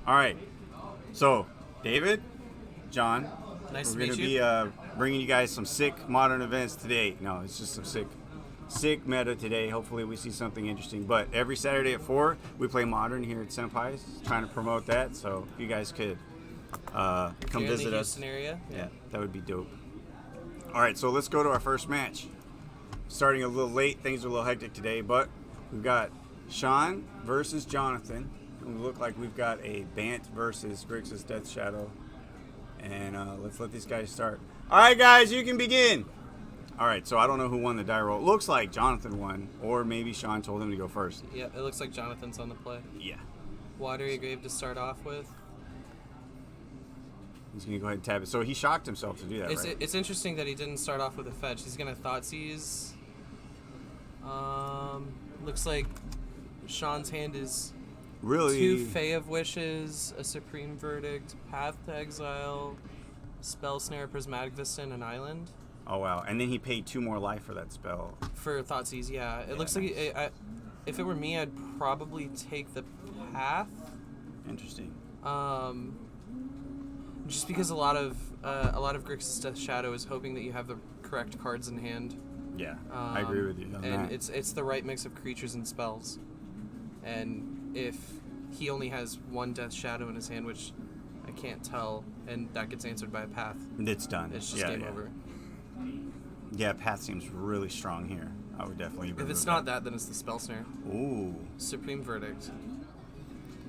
All right. So, David, John, Nice to we're going meet to you. be bringing you guys some sick modern events today. No, it's just some sick meta today. Hopefully, we see something interesting. But every Saturday at 4, we play modern here at Senpai's, trying to promote that. So, if you guys could If come you're in the visit us, Houston area, yeah, that would be dope. All right, so let's go to our first match. Starting a little late, things are a little hectic today, but we've got Sean versus Jonathan. We look like we've got a Bant versus Grixis Death Shadow. And let's let these guys start. All right, guys, you can begin. All right, so I don't know who won the die roll. It looks like Jonathan won, or maybe Sean told him to go first. yeah, it looks like Jonathan's on the play. Yeah. Watery Grave to start off with. He's going to go ahead and tap it. So he shocked himself to do that, right? It's interesting that he didn't start off with a fetch. He's going to Thoughtseize. Looks like Sean's hand is Really? 2 Fey of Wishes, a Supreme Verdict, Path to Exile, Spell Snare, Prismatic Vista, and an Island. Oh, wow. And then he paid 2 more life for that spell. For Thoughtseize, yeah. It looks nice. like if it were me, I'd probably take the Path. Interesting. Just because a lot of Grixis Death Shadow is hoping that you have the correct cards in hand. Yeah, I agree with you on and that. it's the right mix of creatures and spells. And if he only has 1 Death Shadow in his hand, which I can't tell, and that gets answered by a Path, It's done. it's just game over. Yeah, Path seems really strong here. I would definitely If remove it's not that, then it's the Spell Snare. Ooh, Supreme Verdict.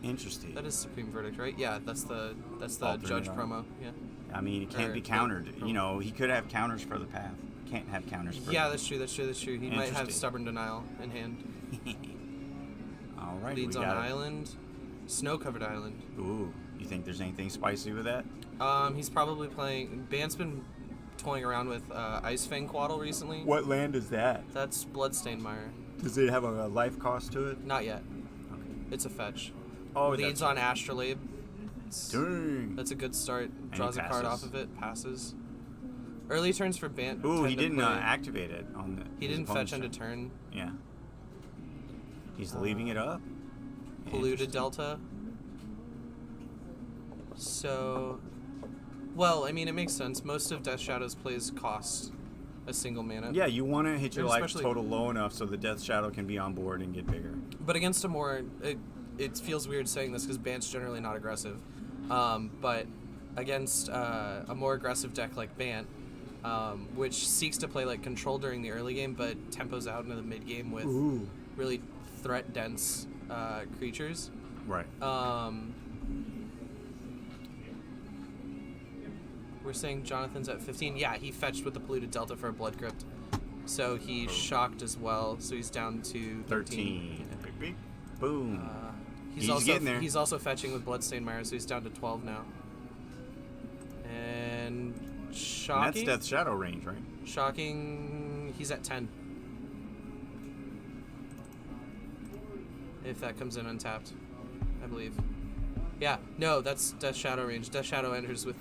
interesting. That is Supreme Verdict, right? Yeah, that's the Alternate Judge art. promo. Yeah. I mean, it can't Or- be countered. promo. You know, he could have counters for the Path. Can't have counters for Yeah, the... that's true. He might have Interesting. Stubborn Denial in hand. All right, Leads we on got it. Island. Snow-covered Island. Ooh, you think there's anything spicy with that? He's probably playing... Ban's been toying around with Ice Fang Quaddle recently. What land is that? That's Bloodstained Mire. Does it have a life cost to it? Not yet. Okay. It's a fetch. Oh, Leads on Astrolabe. Dang. That's a good start. And he Draws a card passes. off of it. Passes. Early turns for Bant. Ooh, tend he to didn't play- activate it on the... He his didn't opponent's fetch end of turn. turn. Yeah. He's leaving it up. Polluted Interesting. Delta. So, well, I mean, it makes sense. Most of Death Shadow's plays cost a single mana. Yeah, you want to hit your life Especially- total low enough so the Death Shadow can be on board and get bigger. But against a more, it feels weird saying this because Bant's generally not aggressive. But against a more aggressive deck like Bant, which seeks to play like control during the early game, but tempos out into the mid game with Ooh. really threat dense creatures. Right. We're saying Jonathan's at 15. Yeah, he fetched with the Polluted Delta for a Blood Crypt. So he's shocked as well. So he's down to 13. Big, big. Boom. He's He's also getting there. He's also fetching with Bloodstained Mire, so he's down to 12 now. And And shocking. that's Death Shadow range, right? Shocking. He's at 10. If that comes in untapped, I believe. Yeah, no, that's Death Shadow range. Death Shadow enters with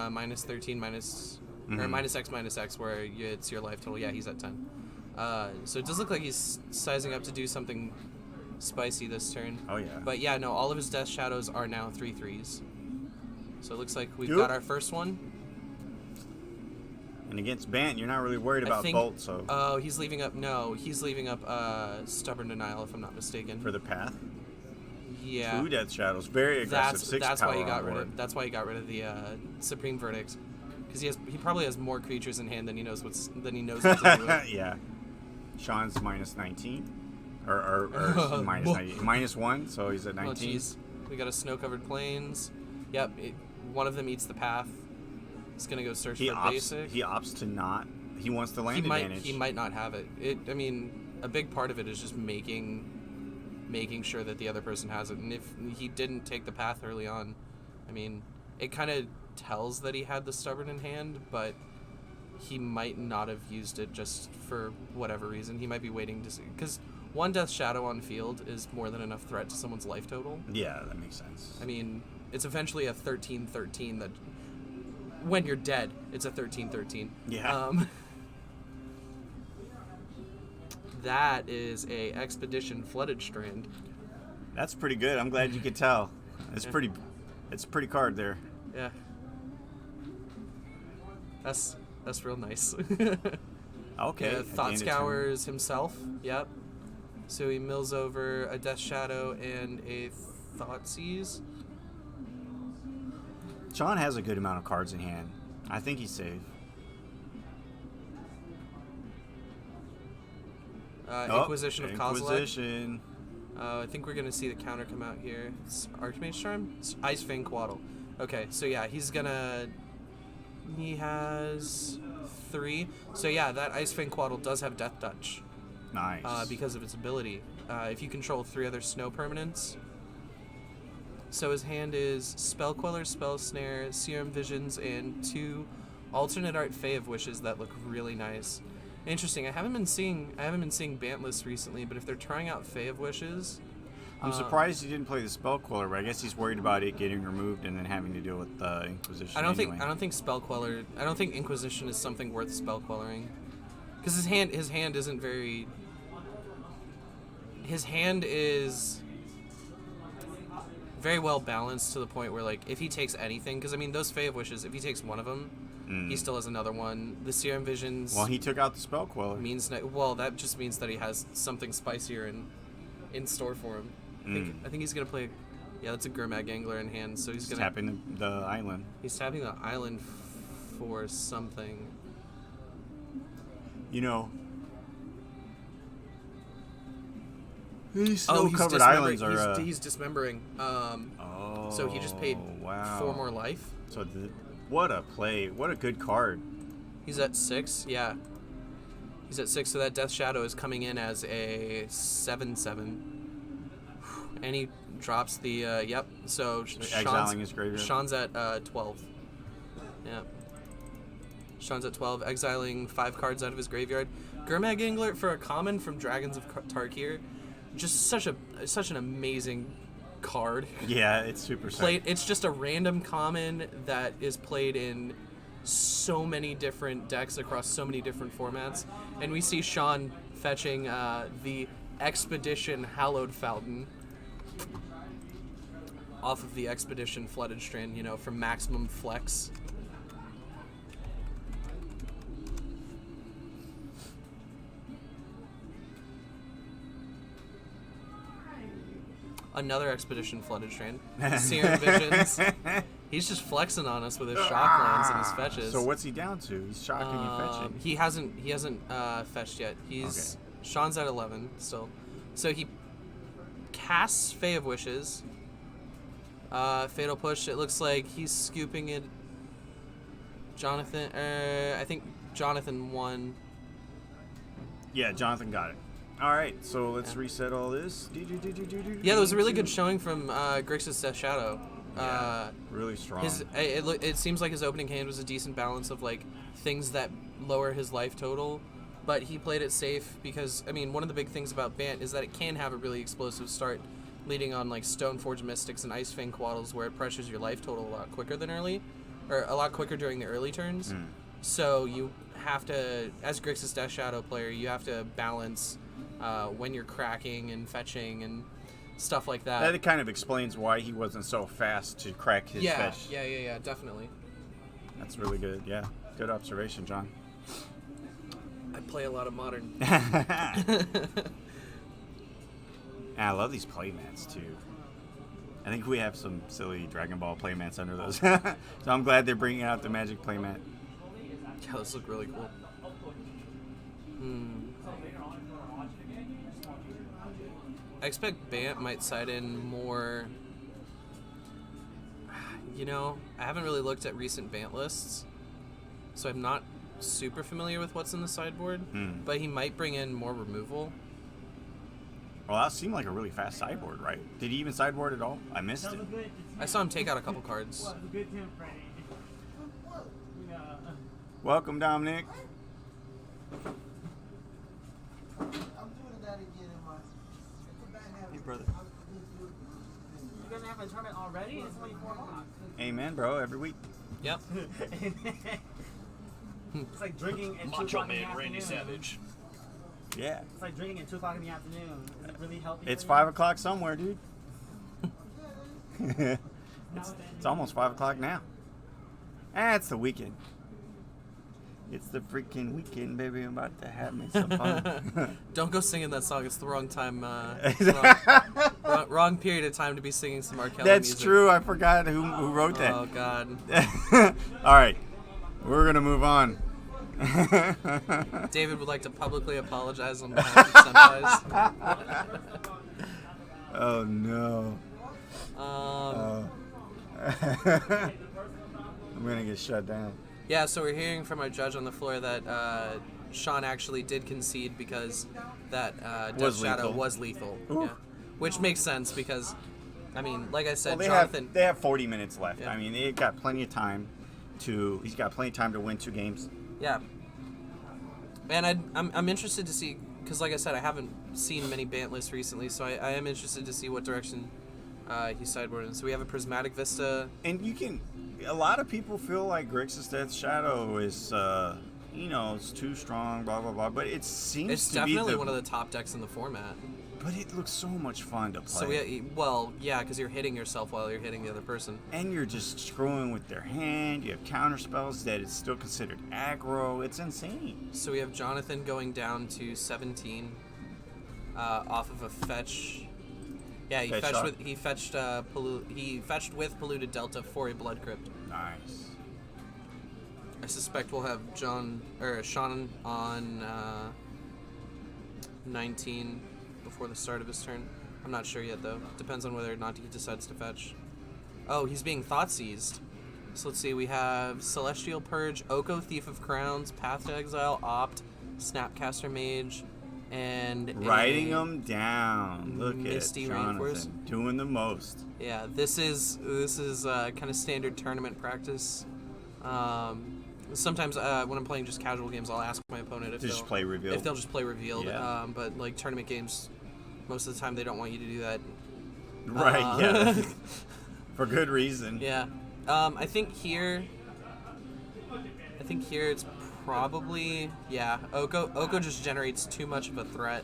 minus 13, or minus X, where it's your life total. Yeah, he's at 10. So it does look like he's sizing up to do something spicy this turn. Oh, yeah. But yeah, no, all of his Death Shadows are now 3/3s. So it looks like we've Yep. got our first one. And against Bant, you're not really worried I about think- Bolt, so... Oh, he's leaving up Stubborn Denial, if I'm not mistaken. for the Path. Yeah. 2 Death Shadows. Very aggressive. 6 That's power why he on got rid board. of. That's why he got rid of the Supreme Verdict, because he probably has more creatures in hand than he knows what to do with. Yeah. Sean's minus 19. Or minus 19. Minus 1, so he's at Oh 19. jeez, we got a snow-covered plains. Yep, one of them eats the path. He's gonna go search he for opts, basic. He opts to not. He wants the land He advantage. might not have it. I mean, a big part of it is just making sure that the other person has it. And if he didn't take the path early on, I mean, it kind of tells that he had the stubborn in hand, but he might not have used it just for whatever reason. He might be waiting to see, because 1 Death Shadow on field is more than enough threat to someone's life total. Yeah, that makes sense. I mean, it's eventually a 13/13 that when you're dead, it's a 13/13. Yeah. That is a Expedition Flooded Strand. That's pretty good. I'm glad you could tell. It's It's a pretty card there. Yeah. That's real nice. Okay. Yeah, at the Thought end of turn. Scours himself. Yep. So he mills over a Death Shadow and a Thoughtseize. Sean has a good amount of cards in hand. I think he's safe. Inquisition of Kozilek. Inquisition. I think we're going to see the counter come out here. It's Archmage Charm? It's Ice Fang Quaddle. Okay, so yeah, he has 3. So yeah, that Ice Fang Quaddle does have Death Touch. Nice. Because of its ability. If you control 3 other snow permanents. So his hand is Spell Queller, Spell Snare, Serum Visions, and 2 alternate art Fae of Wishes that look really nice. Interesting. I haven't been seeing Bant lists recently, but if they're trying out Fae of Wishes, I'm surprised he didn't play the Spell Queller, but I guess he's worried about it getting removed and then having to deal with the Inquisition. I don't anyway. think Spell Queller. I don't think Inquisition is something worth Spell Quellering, because his hand isn't very. His hand is very well balanced to the point where, like, if he takes anything, because I mean those Fae of Wishes, if he takes one of them, he still has another one. The Serum Visions. Well, he took out the Spell Queller. That just means that he has something spicier in store for him. I think he's gonna play. Yeah, that's a Gurmag Angler in hand, so he's gonna tapping the island. He's tapping the island for something. You know, these snow-covered islands are. He's dismembering. So he just paid 4 more life. So what a play! What a good card. He's at 6. Yeah. He's at 6. So that Death Shadow is coming in as a 7/7, and he drops the. Yep. So exiling his graveyard. Sean's at 12. Yeah. Sean's at 12, exiling 5 cards out of his graveyard. Gurmag Angler for a common from Dragons of Tarkir. Just such an amazing card. Yeah, it's super sick. It's just a random common that is played in so many different decks across so many different formats. And we see Sean fetching the Expedition Hallowed Fountain off of the Expedition Flooded Strand, for maximum flex. Another Expedition Flooded Strand. Serum Visions. He's just flexing on us with his Shocklands and his fetches. So what's he down to? He's shocking and fetching. He hasn't fetched yet. He's okay. Sean's at 11 still. So he casts Fae of Wishes. Fatal Push. It looks like he's scooping it. Jonathan. I think Jonathan won. Yeah, Jonathan got it. All right, so let's reset all this. Yeah, there was a really good showing from Grixis Death Shadow. Really strong. It seems like his opening hand was a decent balance of like things that lower his life total, but he played it safe because one of the big things about Bant is that it can have a really explosive start, leading on like Stoneforge Mystics and Ice Fang Quaddles, where it pressures your life total a lot quicker during the early turns. So you have to, as Grixis Death Shadow player, you have to balance when you're cracking and fetching and stuff like that. That kind of explains why he wasn't so fast to crack his fetch. Yeah, definitely. That's really good. Yeah, good observation, John. I play a lot of Modern. I love these playmats too. I think we have some silly Dragon Ball playmats under those. So I'm glad they're bringing out the Magic playmat. Yeah, those look really cool. I expect Bant might side in more. I haven't really looked at recent Bant lists, so I'm not super familiar with what's in the sideboard, but he might bring in more removal. Well, that seemed like a really fast sideboard, right? Did he even sideboard at all? I missed it. I saw him take out a couple cards. Welcome, Dominic. Hey, brother. You guys have a tournament already? It's only 4 months. Amen, bro. Every week. Yep. It's like drinking at 2 Macho o'clock in the Man afternoon. Randy Savage. Yeah. It's like drinking at 2 o'clock in the afternoon. Is it really healthy? It's for 5 you? o'clock somewhere, dude. It's almost 5 o'clock now. It's the weekend. It's the freaking weekend, baby. I'm about to have me some fun. Don't go singing that song. It's the wrong time. Wrong period of time to be singing some R. Kelly That's music. true. I forgot who wrote that. Oh, God. All right. We're going to move on. David would like to publicly apologize on behalf of Senpais. Oh, no. I'm going to get shut down. Yeah, so we're hearing from our judge on the floor that Sean actually did concede because that Death Shadow lethal. was lethal. Ooh. Yeah. Which makes sense because, I mean, like I said, Well, Jonathan... they have 40 minutes left. Yeah. I mean, they've got plenty of time he's got plenty of time to win 2 games. Yeah. And I'm interested to see, because like I said, I haven't seen many Bant lists recently, so I am interested to see what direction he sideboarded in. So we have a Prismatic Vista. And a lot of people feel like Grixis Death Shadow is, it's too strong, blah, blah, blah. But it seems It's to be definitely one of the top decks in the format. But it looks so much fun to play. So because you're hitting yourself while you're hitting the other person. And you're just screwing with their hand. You have counter spells that it's still considered aggro. It's insane. So we have Jonathan going down to 17 off of a fetch. Yeah, he fetched with Polluted Delta for a Blood Crypt. Nice. I suspect we'll have Sean on 19 before the start of his turn. I'm not sure yet though. Depends on whether or not he decides to fetch. Oh, he's being thought seized. So let's see, we have Celestial Purge, Oko Thief of Crowns, Path to Exile, Opt, Snapcaster Mage, and Writing them down. Look Misty at Rainforest. Jonathan doing the most. Yeah, this is kind of standard tournament practice. Sometimes when I'm playing just casual games, I'll ask my opponent if Just play Revealed. If they'll just play Revealed. Yeah. But like tournament games, most of the time they don't want you to do that. Right, yeah. For good reason. Yeah. I think here it's probably, Oko just generates too much of a threat.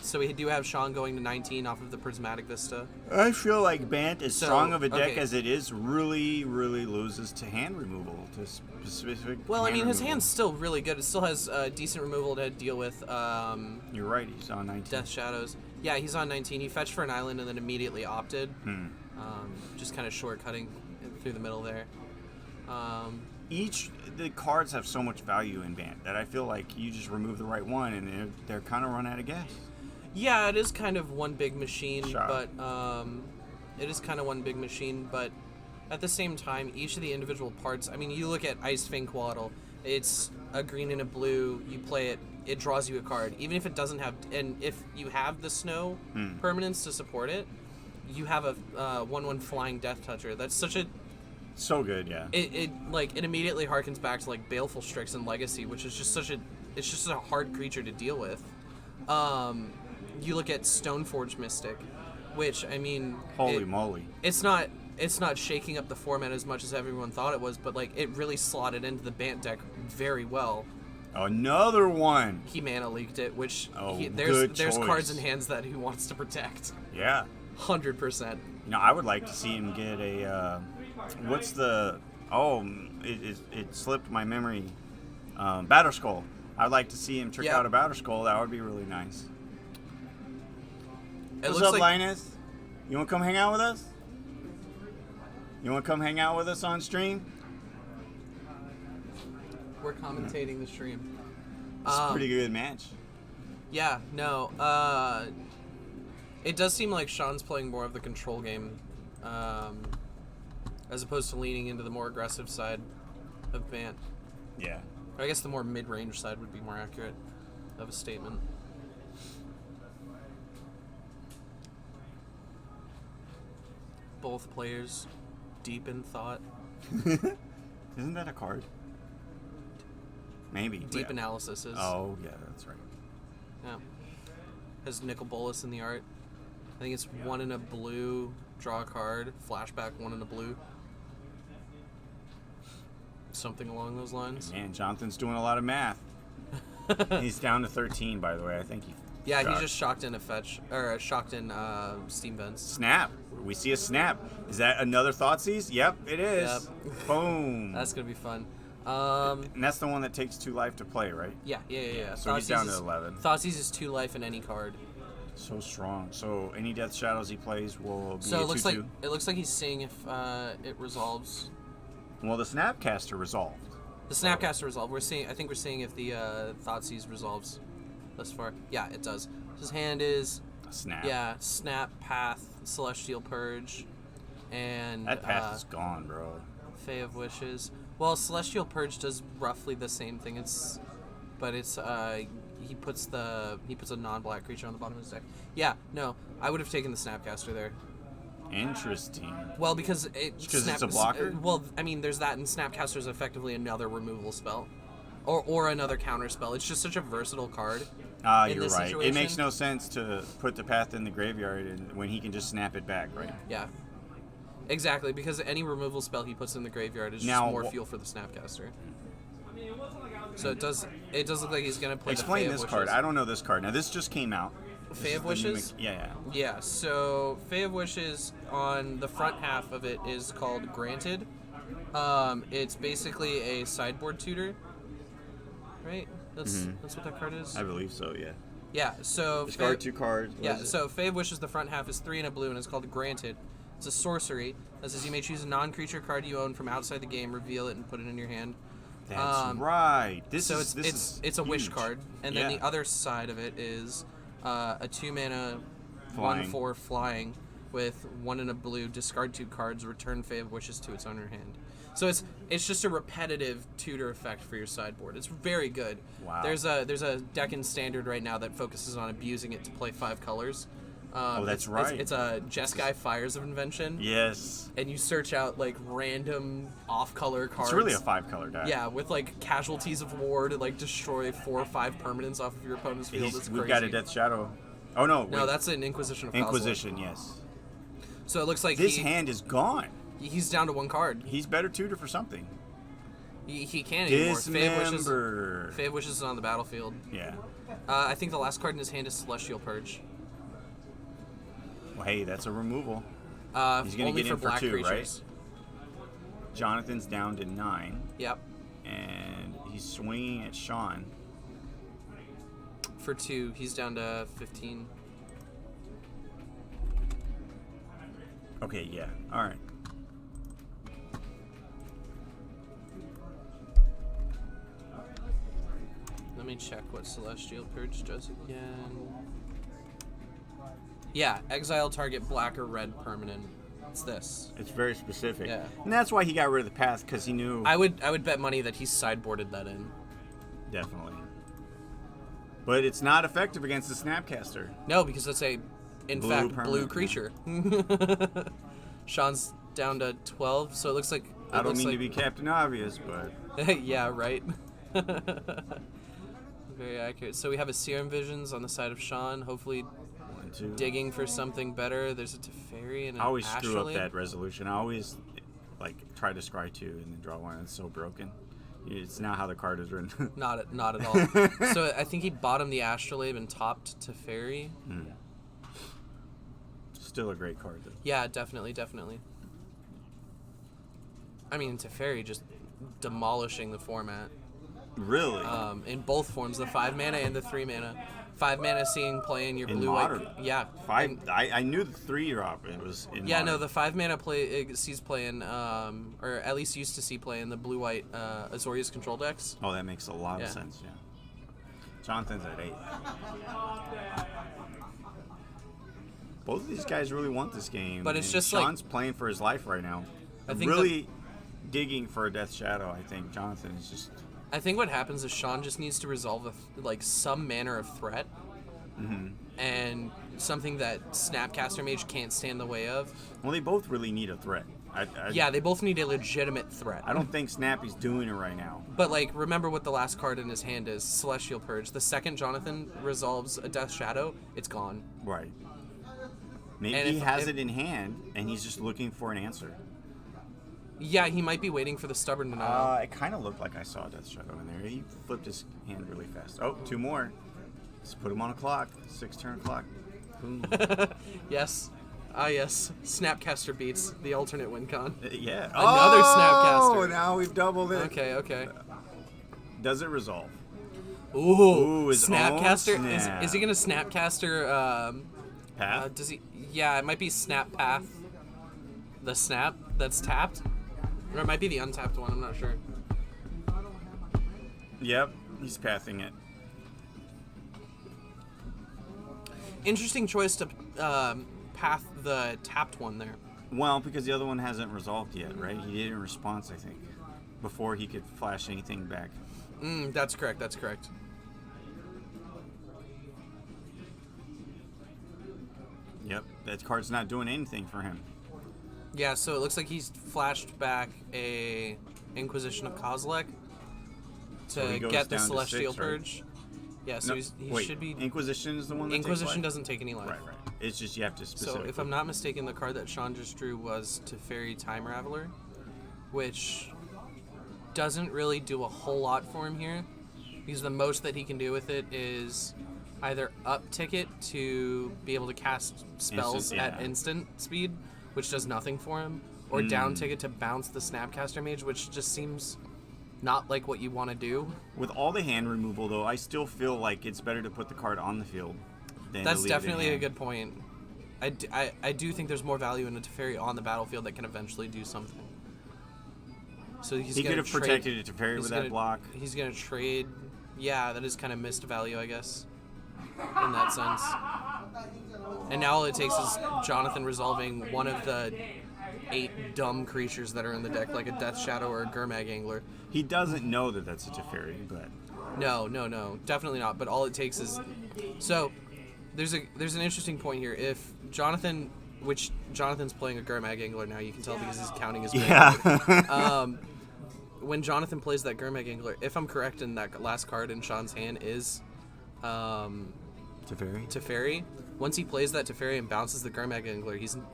So we do have Sean going to 19 off of the Prismatic Vista. I feel like Bant, as strong of a deck okay. as it is, really, really loses to hand removal, to specific. Well, I mean, his removal. hand's still really good. It still has decent removal to deal with. You're right. He's on 19. Death Shadows. Yeah, he's on 19. He fetched for an island and then immediately opted. Just kind of shortcutting through the middle there. The cards have so much value in Bant that I feel like you just remove the right one and they're kind of run out of gas. Yeah, it is kind of one big machine, Sure. but at the same time, each of the individual parts. I mean, you look at Ice Fang Quaddle. It's a green and a blue. You play it. It draws you a card, even if it doesn't have. And if you have the snow permanence to support it, you have a 1/1 flying Death Toucher. That's such a So good, yeah. It immediately harkens back to like Baleful Strix and Legacy, which is just it's just a hard creature to deal with. You look at Stoneforge Mystic, which I mean, Holy moly! it's not shaking up the format as much as everyone thought it was, but like it really slotted into the Bant deck very well. Another one. He mana leaked it, which good there's choice. cards in hands that he wants to protect. Yeah. 100%. I would like to see him get a. What's the? Oh, it slipped my memory. Batter Skull. I'd like to see him trick out a Batter Skull. That would be really nice. What's up, Linus? You want to come hang out with us? You want to come hang out with us on stream? We're commentating the stream. It's a pretty good match. Yeah, no. It does seem like Sean's playing more of the control game, as opposed to leaning into the more aggressive side of Bant. Yeah. Or I guess the more mid-range side would be more accurate of a statement. Both players deep in thought. Isn't that a card? Maybe. Deep analysis is. Oh, yeah, that's right. Yeah. Has Nicol Bolas in the art. I think it's 1 in a blue, draw a card, flashback 1 in a blue. Something along those lines. Man, Jonathan's doing a lot of math. He's down to 13, by the way. I think he. Yeah, he just shocked in a fetch, or shocked in Steam Vents. Snap. We see a snap. Is that another Thoughtseize? Yep, it is. Yep. Boom. That's gonna be fun. And that's the one that takes 2 life to play, right? Yeah. So he's down to 11. Thoughtseize is 2 life in any card. So strong. So any Death Shadows he plays will be So a it looks 2/2. like he's seeing if it resolves. Well, the Snapcaster resolved. The Snapcaster resolve. I think we're seeing if the Thoughtseize resolves thus far. Yeah, it does. His hand is A snap. yeah, Snap, Path, Celestial Purge, and That path is gone, bro. Fey of Wishes. Well, Celestial Purge does roughly the same thing. But he puts a non-black creature on the bottom of his deck. Yeah, no, I would have taken the Snapcaster there. Interesting. Well, because it's a blocker? Well, I mean, there's that, and Snapcaster is effectively another removal spell, or another counter spell. It's just such a versatile card. In You're this right. situation. It makes no sense to put the path in the graveyard when he can just snap it back, right? Yeah, exactly. Because any removal spell he puts in the graveyard is just Now, more fuel for the Snapcaster. So it does look like he's gonna play. Explain the Fey this of card. Wishes. I don't know this card. Now this just came out. This Fey is of the new Wishes? Yeah. Yeah, so Fey of Wishes, on the front half of it is called Granted. It's basically a sideboard tutor, right? That's what that card is. I believe so. Yeah. Yeah, so Discard 2 cards. What yeah, is it? so Fey of Wishes, the front half is 3 and a blue, and it's called Granted. It's a sorcery that says you may choose a non-creature card you own from outside the game, reveal it, and put it in your hand. That's right. So it's a wish huge. card, and then the other side of it is a 2-mana Flying. 1/4 flying with 1 and a blue. Discard 2 cards. Return Fey of Wishes to its owner hand. So it's just a repetitive tutor effect for your sideboard. It's very good. Wow. There's a deck in Standard right now that focuses on abusing it to play 5 colors. That's right. It's a Jeskai Fires of Invention. Yes. And you search out like random off-color cards. It's really a 5-color deck. Yeah, with like Casualties of War to like destroy 4 or 5 permanents off of your opponent's field. It's We've crazy. got a Death Shadow. Oh no. No, wait. that's an Inquisition of Kozilek. Inquisition. Yes. So it looks like This hand is gone. he's down to 1 card. He's better tutor for something. He can't anymore. Dismember. Fey of Wishes is on the battlefield. Yeah. I think the last card in his hand is Celestial Purge. Well, hey, that's a removal. He's gonna Only get for in for black 2, creatures. right? Jonathan's down to 9, Yep. and he's swinging at Sean. For 2, he's down to 15. Okay, yeah. All right. Let me check what Celestial Purge does again. Yeah, exile target black or red permanent. It's this. It's very specific. Yeah. And that's why he got rid of the path, because he knew. I would bet money that he sideboarded that in. Definitely. But it's not effective against the Snapcaster. No, because it's a, in Blue fact, permanent, blue yeah. creature. Sean's down to 12, so it looks like. I don't mean to be Captain Obvious, but Yeah, right. Very accurate. So we have a Serum Visions on the side of Sean, hopefully 1, 2. digging for something better. There's a Teferi and an I always screw up Astrolabe. that resolution. I always try to scry 2 and then draw 1. It's so broken. It's not how the card is written. Not at all. So I think he bottomed the Astrolabe and topped Teferi. Still a great card, though. Yeah, definitely. I mean, Teferi just demolishing the format. Really? In both forms, the 5 mana and the 3 mana. 5 mana seeing play in your In blue modern? white. Yeah. 5. I knew the 3 drop. It was in. Yeah, no, modern. the 5 mana sees play in, or at least used to see play in the blue white Azorius control decks. Oh, that makes a lot Yeah. of sense. Yeah. Jonathan's at 8. Both of these guys really want this game. But it's and just like- Sean's playing for his life right now. I think really digging for a Death Shadow. I think Jonathan is just. I think what happens is Sean just needs to resolve some manner of threat, and something that Snapcaster Mage can't stand in the way of. Well, they both really need a threat. Yeah, they both need a legitimate threat. I don't think Snappy's doing it right now. But remember what the last card in his hand is: Celestial Purge. The second Jonathan resolves a Death Shadow, it's gone. Right. Maybe And he if- has if- it in hand, and he's just looking for an answer. Yeah, he might be waiting for the Stubborn Denial. It kind of looked like I saw a Death Shadow in there. He flipped his hand really fast. Oh, 2 more. Let's put him on a clock. 6-turn clock. Boom. Yes. Ah, yes. Snapcaster beats the alternate win con. Yeah. Another Oh, Snapcaster. now we've doubled it. Okay. Does it resolve? Ooh, his own Snapcaster. snap. Is he gonna Snapcaster? Path? Does he? Yeah, it might be Snap Path. The snap that's tapped, or it might be the untapped one. I'm not sure. Yep, he's pathing it. Interesting choice to path the tapped one there. Well, because the other one hasn't resolved yet, right? He did in response, I think, before he could flash anything back. That's correct. Yep, that card's not doing anything for him. Yeah, so it looks like he's flashed back a Inquisition of Kozilek So he to goes get the down to Celestial 6, right? Purge. Yeah, so he wait, should be. Inquisition is the one that Inquisition takes life? doesn't take any life. Right. It's just you have to So specifically. if I'm not mistaken, the card that Sean just drew was Teferi Time Raveler, which doesn't really do a whole lot for him here, because the most that he can do with it is either uptick it to be able to cast spells at instant speed, which does nothing for him, or downtick it to bounce the Snapcaster Mage, which just seems not like what you want to do. With all the hand removal, though, I still feel like it's better to put the card on the field than That's to leave it in definitely a hand. good point. I do think there's more value in a Teferi on the battlefield that can eventually do something. So He could have protected it to Teferi with that block. He's going to trade. Yeah, that is kind of missed value, I guess, in that sense. And now all it takes is Jonathan resolving one of the 8 dumb creatures that are in the deck, like a Death Shadow or a Gurmag Angler. He doesn't know that that's a Teferi, but No, definitely not. But all it takes is so. There's an interesting point here. If Jonathan, which Jonathan's playing a Gurmag Angler now, you can tell because he's counting his graveyard. When Jonathan plays that Gurmag Angler, if I'm correct, in that last card in Sean's hand is Teferi. Once he plays that Teferi and bounces the Gurmag Angler, he's going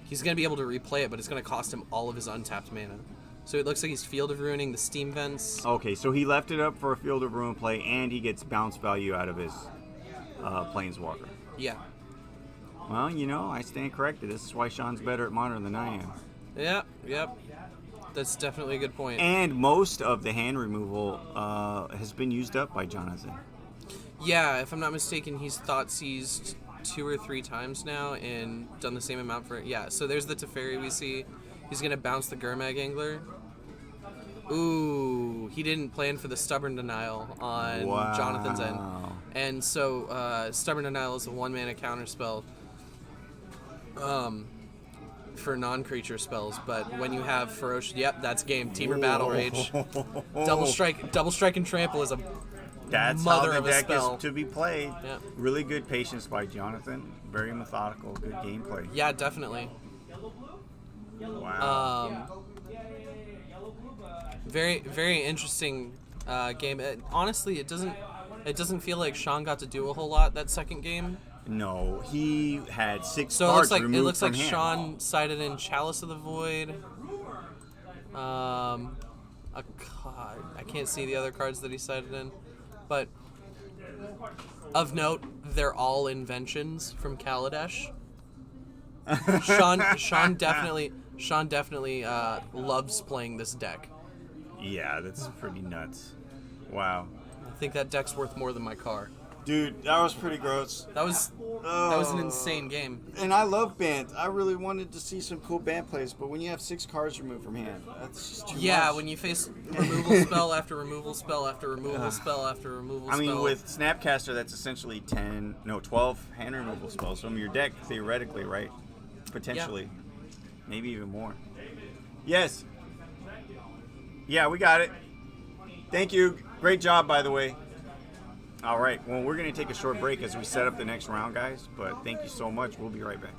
to be able to replay it, but it's going to cost him all of his untapped mana. So it looks like he's Field of Ruining the Steam Vents. Okay, so he left it up for a Field of Ruin play, and he gets bounce value out of his Planeswalker. Yeah. Well, I stand corrected. This is why Sean's better at Modern than I am. Yep. That's definitely a good point. And most of the hand removal has been used up by Jonathan. Yeah, if I'm not mistaken, he's thought seized 2 or 3 times now and done the same amount for... Yeah, so there's the Teferi we see. He's going to bounce the Gurmag Angler. Ooh, he didn't plan for the Stubborn Denial on Jonathan's end. And so Stubborn Denial is a 1-mana counterspell for non-creature spells, but when you have Ferocious... Yep, that's game. Teamer Battle Rage. Double Strike and Trample is a That's mother how of the a deck spell. is to be played. Yep. Really good patience by Jonathan. Very methodical. Good gameplay. Yeah, definitely. Wow. Very, very interesting game. Honestly, it doesn't feel like Sean got to do a whole lot that second game. No, he had 6 So cards it removed looks from like hand. Sean sided in Chalice of the Void. I can't see the other cards that he sided in, but of note, they're all inventions from Kaladesh. Sean definitely loves playing this deck. Yeah, that's pretty nuts. Wow. I think that deck's worth more than my car. Dude, that was pretty gross. That was an insane game. And I love band. I really wanted to see some cool band plays, but when you have 6 cards removed from hand, that's just too much. When you face removal spell after removal spell after removal spell after removal spell. I mean, with Snapcaster, that's essentially 12 hand removal spells from your deck, theoretically, right? Potentially. Maybe even more. Yes. Yeah, we got it. Thank you. Great job, by the way. All right. Well, we're going to take a short break as we set up the next round, guys. But thank you so much. We'll be right back.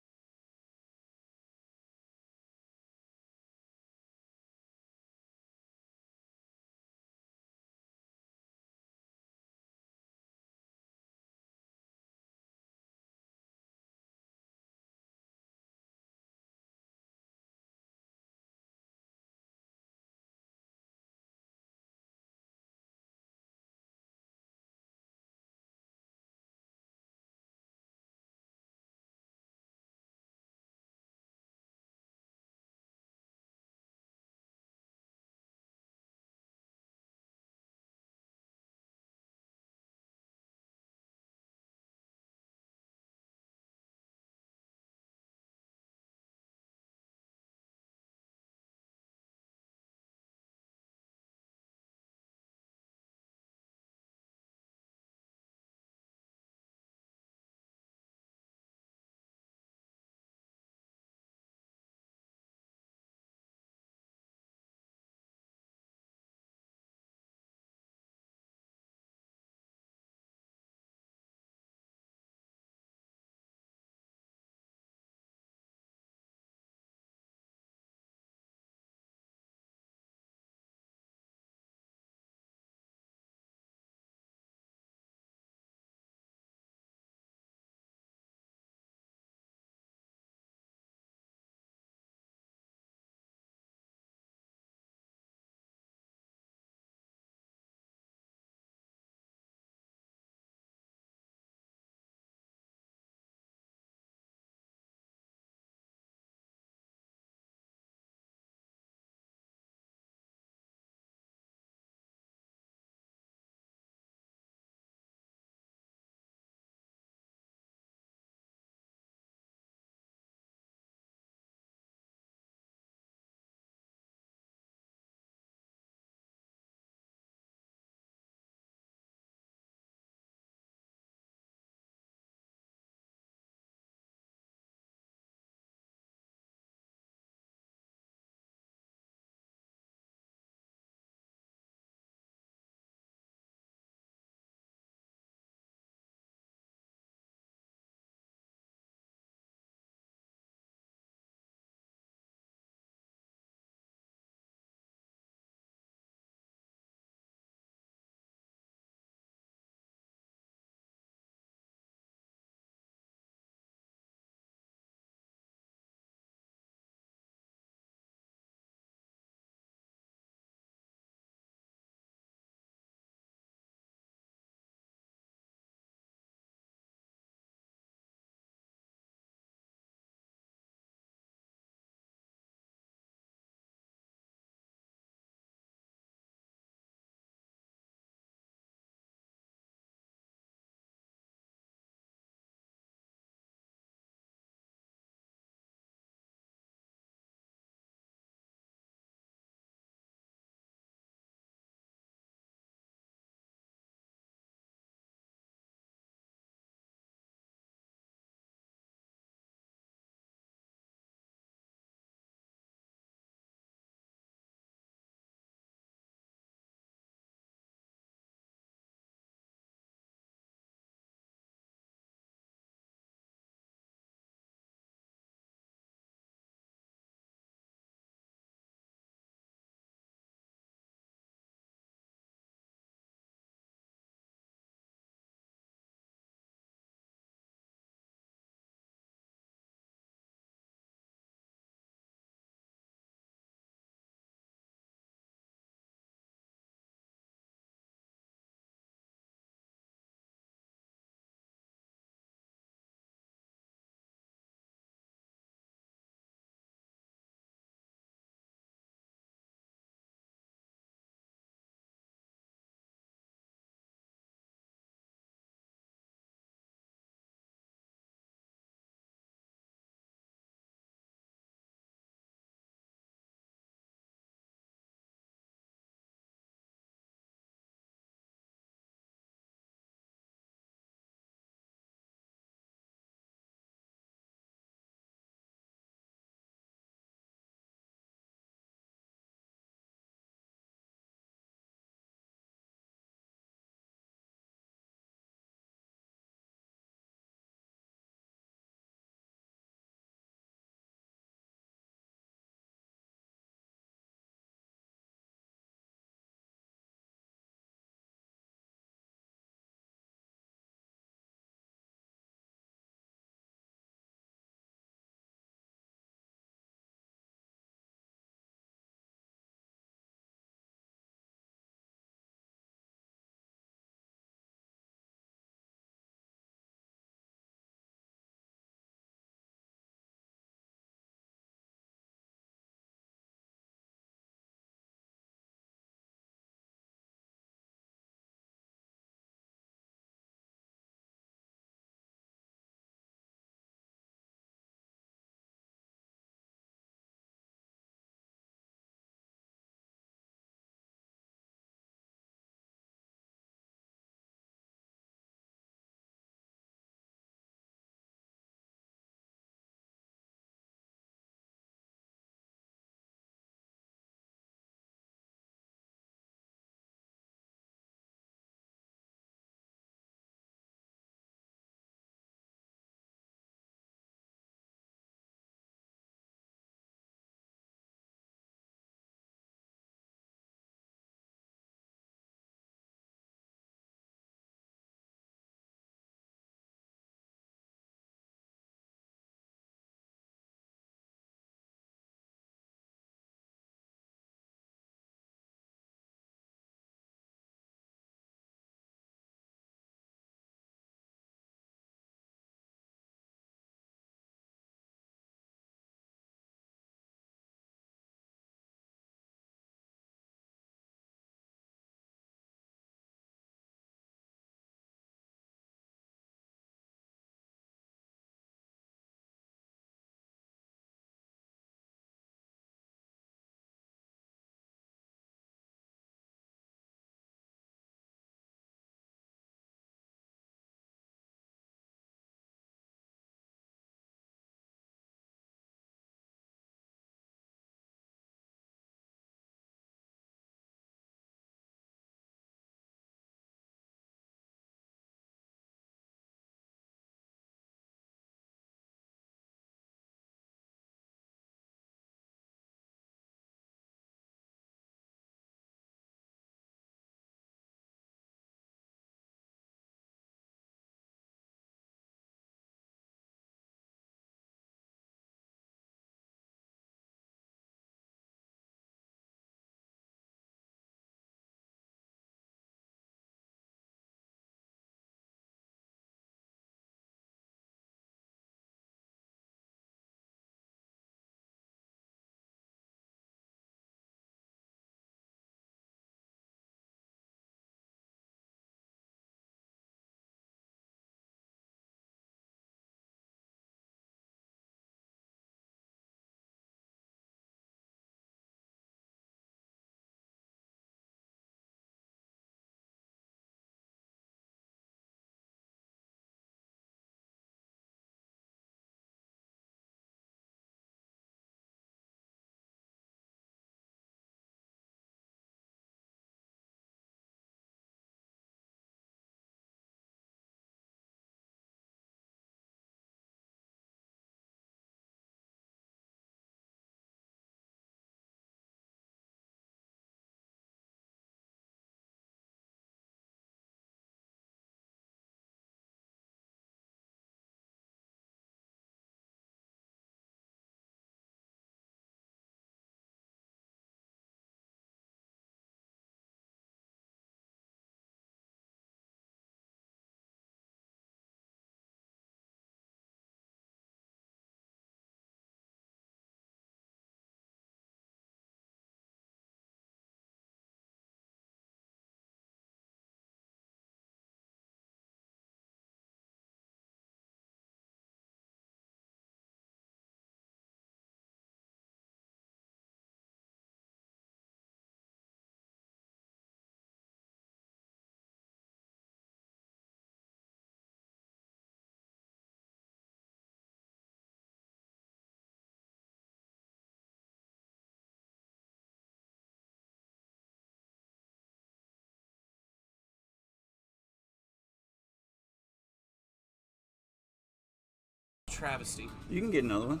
travesty. You can get another one.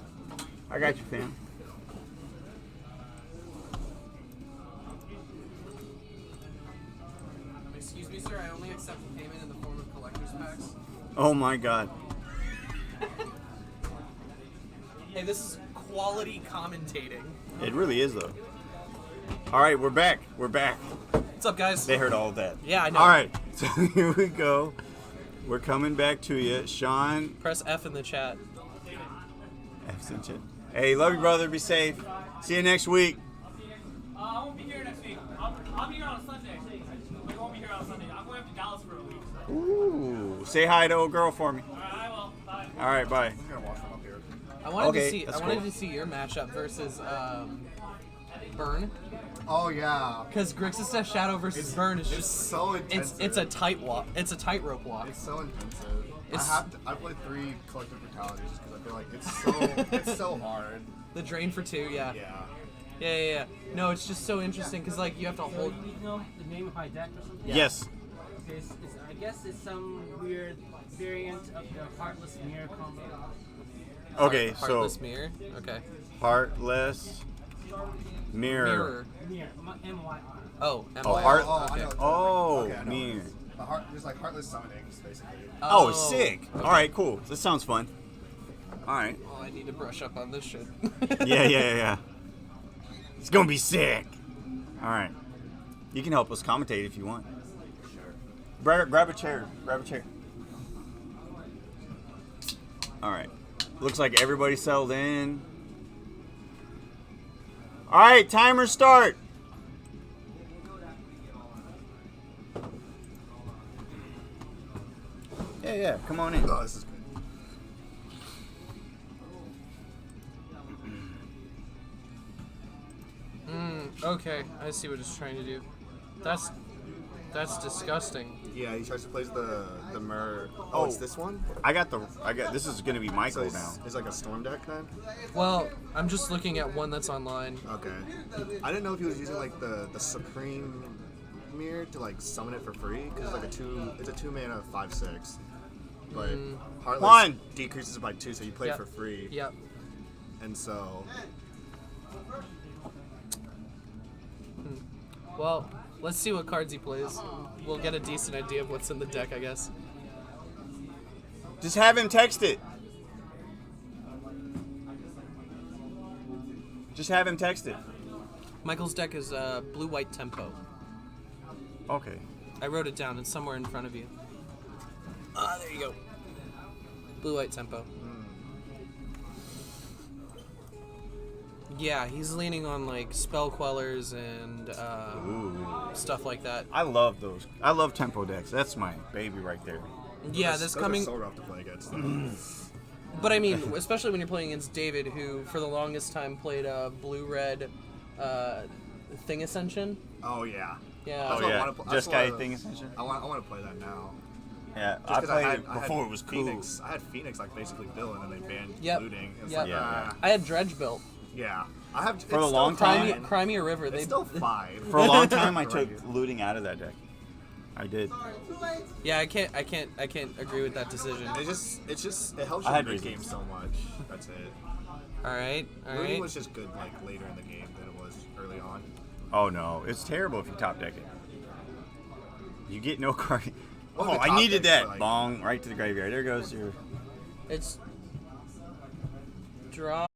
I got you, fam. Excuse me, sir. I only accept payment in the form of collector's packs. Oh my god. Hey, this is quality commentating. It really is, though. All right, we're back. We're back. What's up, guys? They heard all of that. Yeah, I know. All right, so here we go. We're coming back to you. Sean. Press F in the chat. F's in chat. Hey, love you, brother. Be safe. See you next week. I won't be here next week. I'll be here on Sunday. I won't be here on Sunday. I'm going up to Dallas for a week. So. Ooh. Say hi to old girl for me. All right, I will. Bye. All right, bye. I wanted Okay, to see. I that's wanted cool. to see your matchup versus Burn, Oh yeah. because Grixis Shadow versus Burn is It's just so intensive. it's a tight walk. It's a tightrope walk. It's so intensive. It's- I played 3 collective brutalities just because I feel like it's so hard. The drain for 2, yeah. Yeah. Yeah. No, it's just so interesting because like you have to So hold. you know the name of my deck or something? Yes. Okay, I guess it's some weird variant of the Heartless Mirror combo. Okay, so Heartless Mirror. Okay. Heartless Mirror. Mirror. M-Y-R. Oh, Oh, MY. heart- I Okay. know. Oh, Okay, I know. mirror. There's like heartless summonings basically. Oh, sick. okay. All right, cool. This sounds fun. All right. Oh, I need to brush up on this shit. Yeah. It's gonna be sick. All right. You can help us commentate if you want. Sure. Grab a chair. Grab a chair. All right. Looks like everybody settled in. All right, timer start. Yeah. Come on in. Oh, this is good. Okay, I see what it's trying to do. That's disgusting. Yeah, he tries to play the mirror. Oh, it's Oh. this one. I got. This is gonna be So Michael it's, now. it's like a storm deck then. Well, I'm just looking at one that's online. Okay. I didn't know if he was using like the supreme mirror to like summon it for free because it's a 2 mana 5/6. But Heartless One. decreases it by 2, so you play Yep. it for free. Yep. And so Well, let's see what cards he plays. We'll get a decent idea of what's in the deck, I guess. Just have him text it. Just have him text it. Michael's deck is blue-white tempo. Okay. I wrote it down. It's somewhere in front of you. There you go. Blue-white tempo. Yeah, he's leaning on like spell quellers and Ooh. stuff like that. I love those. I love tempo decks. That's my baby right there. Yeah, those this are coming. so rough to play against. But I mean, especially when you're playing against David, who for the longest time played blue-red Thing Ascension. Oh yeah. Yeah. That's Oh what I yeah. wanna play- Just that's what guy I- thing Ascension. I want to play that now. Yeah, Just I 'cause played had- it I had before it was cool. Phoenix. I had Phoenix like basically built and then they banned Yep. looting. It's Yep. like, Yeah. I had Dredge built. yeah. I have For a long time. Crimea River. It's They still fine. For a long time, I took Right. looting out of that deck. I did. Yeah, I can't agree with that decision. It helps I you had mid game reasons. so much. That's it. All right. Looting was just good like later in the game than it was early on. Oh no, it's terrible if you top deck it. You get no card. Well, Oh, the I top needed decks that. are like- Bong, right to the graveyard. There goes your. It's draw